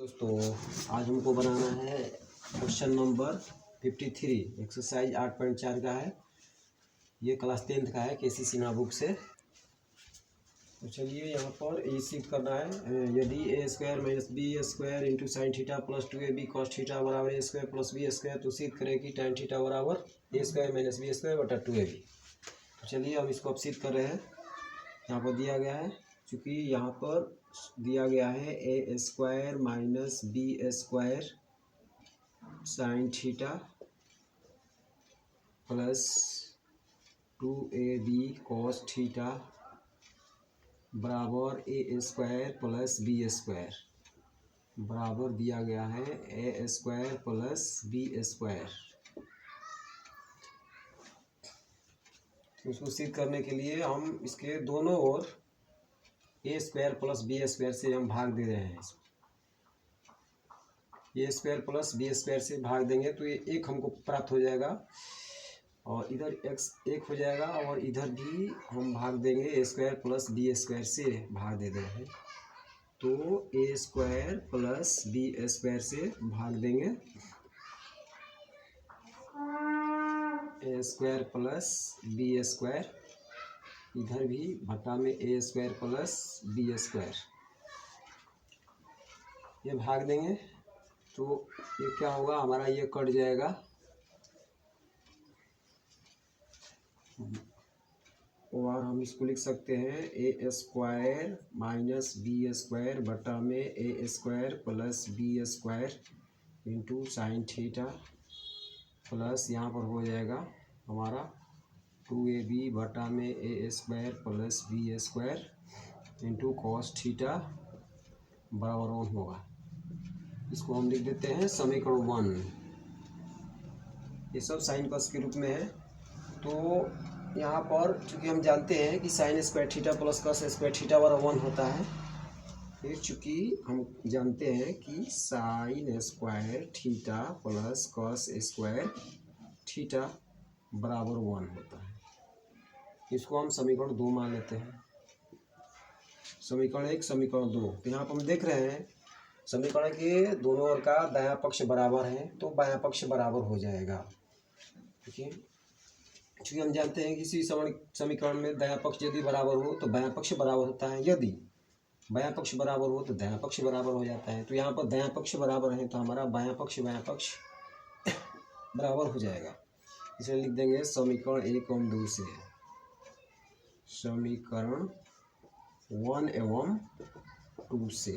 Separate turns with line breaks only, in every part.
दोस्तों आज हमको बनाना है क्वेश्चन नंबर 53 एक्सरसाइज 8.4 का है। ये क्लास 10th का है केसी सिन्हा बुक से। तो चलिए यहाँ पर ये सीख करना है। यदि A square minus B square into sine theta plus 2ab cos theta बराबर A square plus B square, तो सिद्ध करें कि tan थीटा बराबर A square minus B square बटा 2ab। तो चलिए हम इसको अब सिद्ध कर रहे हैं। यहाँ पर दिया गया है, चूँकि यहाँ पर दिया गया है A square minus B square sine theta plus 2ab cos theta बराबर A square plus B square बराबर दिया गया है A square plus B square. तो इसको सिद्ध करने के लिए हम इसके दोनों ओर A square plus B square से हम भाग दे रहे हैं। A square plus B square से भाग देंगे तो ये एक हमको प्राप्त हो जाएगा और इधर एक्स एक हो जाएगा और इधर भी हम भाग देंगे ए स्क्वायर प्लस बी स्क्वायर से भाग दे रहे हैं। तो ए स्क्वायर प्लस बी स्क्वायर से भाग देंगे ए स्क्वायर प्लस बी स्क्वायर, इधर भी बटा में A square plus B square, ये भाग देंगे तो ये क्या होगा, हमारा ये कट जाएगा और हम इसको लिख सकते हैं A square minus B square बटा में A square plus B square into sine theta plus यहाँ पर हो जाएगा हमारा 2ab बटा में A square plus B square into cos theta बराबर 1 होगा। इसको हम लिख देते हैं समीकरण 1। ये सब साइन कॉस के रूप में है। तो यहाँ पर चूँकि हम जानते हैं कि sign square theta plus cos square theta बराबर 1 होता है, फिर चूँकि हम जानते हैं कि sign square theta plus cos square theta बराबर 1 होता है, इसको हम समीकरण 2 मान लेते हैं। समीकरण 1 समीकरण 2, तो यहाँ पर हम देख रहे हैं समीकरण के दोनों ओर का दायां पक्ष बराबर है तो बायां पक्ष बराबर हो जाएगा। ठीक है, क्योंकि हम जानते हैं किसी समीकरण में दायां पक्ष यदि बराबर हो तो बायां पक्ष बराबर होता है, यदि बायां पक्ष बराबर हो तो दायां पक्ष बराबर हो जाता है। तो यहाँ पर दायां पक्ष बराबर है तो हमारा बायां पक्ष बराबर हो जाएगा। इसे लिख देंगे समीकरण 1 और 2 से, समीकरण 1 एवं 2 से,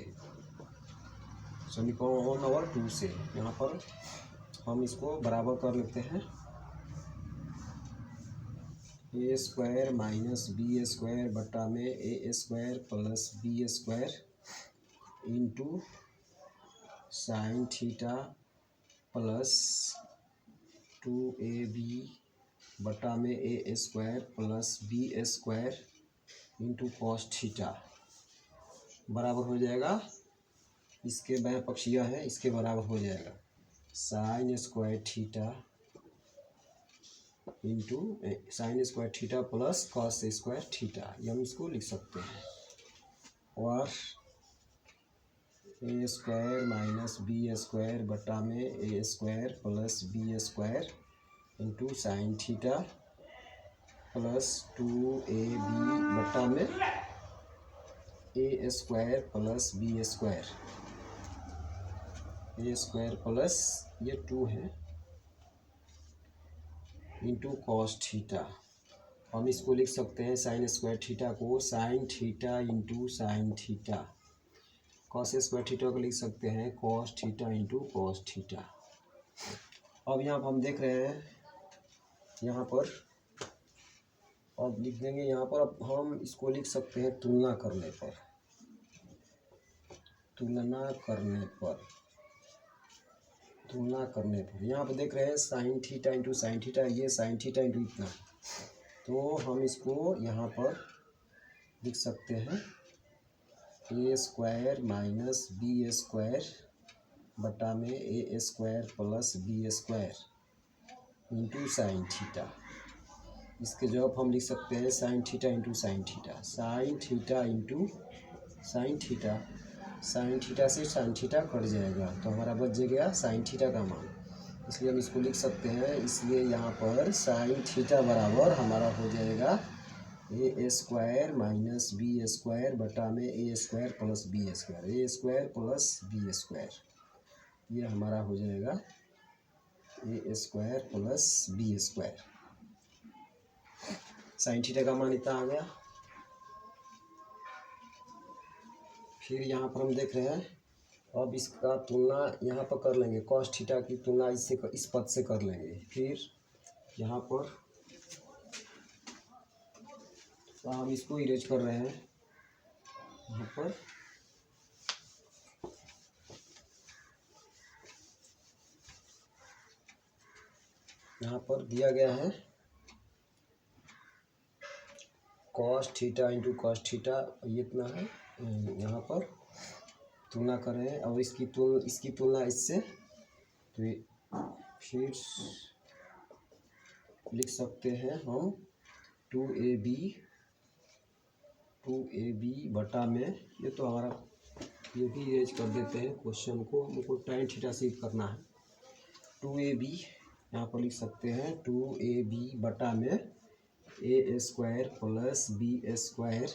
समीकरण 1 और 2 से यहाँ पर हम इसको बराबर कर लेते हैं। A square minus B square बटा में A square plus B square into sine theta plus 2ab बटा में A square plus B square into cos theta बराबर हो जाएगा, इसके बाएं पक्ष यह है, इसके बराबर हो जाएगा sine square theta into sine square theta plus cos square theta, ये हम इसको लिख सकते हैं। और A square minus B square बटा में A square plus B square into sine theta plus 2ab बटा में A square plus B square, A square plus ये 2 है इंटू कॉस थीटा। हम इसको लिख सकते हैं साइन स्क्वायर थीटा को sign theta into sine theta, cos square theta को लिख सकते हैं cos theta into cos theta. अब यहाँ पर हम देख रहे हैं, यहाँ पर अब लिख देंगे, यहाँ पर अब हम इसको लिख सकते हैं तुलना करने पर, यहाँ पर देख रहे हैं sine theta into sine theta, ये साइन थीटा इंटू इतना, तो हम इसको यहाँ पर लिख सकते हैं A square minus B square बटा में A square plus B square into sine theta. इसके जवाब हम लिख सकते हैं sine theta into sine theta, sine theta into sine theta sine theta से साइन थीटा कट जाएगा, तो हमारा बच गया साइन थीटा का मान। इसलिए हम इसको लिख सकते हैं, इसलिए यहाँ पर साइन थीटा बराबर हमारा हो जाएगा A square minus B square बटा में A square plus B square, A square plus B square, ये हमारा हो जाएगा A square plus B square. Sine theta का मान इतना आ गया। फिर यहाँ पर हम देख रहे हैं, अब इसका तुलना यहाँ पर कर लेंगे, कॉस थीटा की तुलना इससे इस पद से कर लेंगे। फिर यहाँ पर तो हम इसको इरेज कर रहे हैं, यहाँ पर दिया गया है cos theta into cos theta, ये इतना है। यहाँ पर तुलना करें और इसकी तुलना इससे, तो फिर लिख सकते हैं हम 2ab बटा में, ये तो हमारा ये भी इरेज कर देते हैं क्वेश्चन को, हमको tan थीटा से करना है। 2ab यहाँ पर लिख सकते हैं 2ab बटा में A square plus B square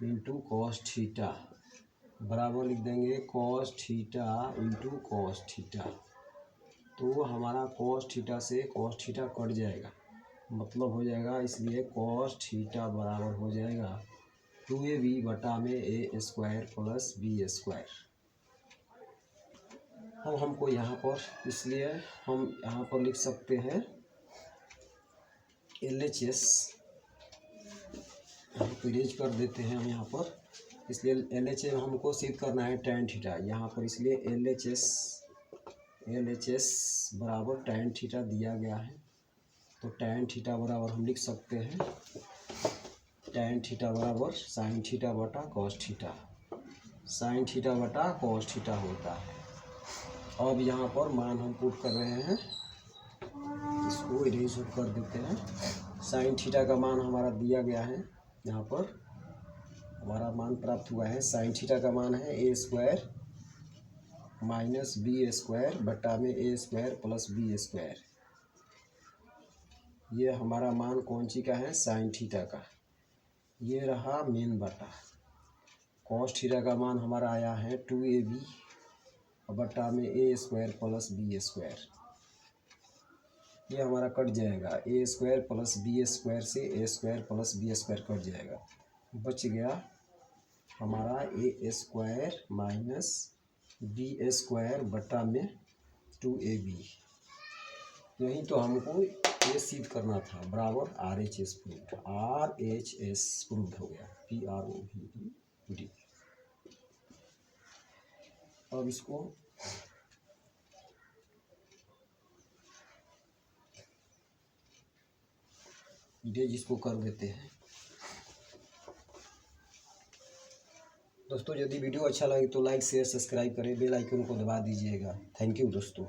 into cos theta बराबर लिख देंगे cos theta into cos theta. तो हमारा कॉस थीटा से कॉस थीटा कट जाएगा, मतलब हो जाएगा, इसलिए कॉस थीटा बराबर हो जाएगा 2ab बटा में A square plus B square. अब हमको यहाँ पर, इसलिए हम यहाँ पर लिख सकते हैं LHS, हम इरेज कर देते हैं हम यहाँ पर, इसलिए LHS हमको सिद्ध करना है tan थीटा यहाँ पर, इसलिए LHS बराबर tan थीटा दिया गया है। तो tan थीटा बराबर हम लिख सकते हैं tan थीटा बराबर साइन थीटा बटा कॉस थीटा, साइन थीटा बटा कॉस थीटा होता है। अब यहाँ पर मान हम पुट कर रहे हैं, इसको इरेज कर देते हैं। साइन थीटा का मान हमारा दिया गया है, यहाँ पर हमारा मान प्राप्त हुआ है। साइन थीटा का मान है A square minus B square बटा में A square plus B square, ये हमारा मान कौन सी का है, साइन थीटा का। ये रहा मेन बटा कॉस थीटा का मान हमारा आया है 2ab बटा में A square plus B square, ये हमारा कट जाएगा, A square plus B square से A square plus B square cut जाएगा, बच गया हमारा A square minus B square बटा में 2ab। यही तो हमको ये सिद्ध करना था, बराबर RHS प्रूव्ड, RHS प्रूव्ड हो गया, PROVED। अब इसको जिसको कर देते हैं। दोस्तों यदि वीडियो अच्छा लगे तो लाइक शेयर सब्सक्राइब करें, बेल आइकन को दबा दीजिएगा। थैंक यू दोस्तों।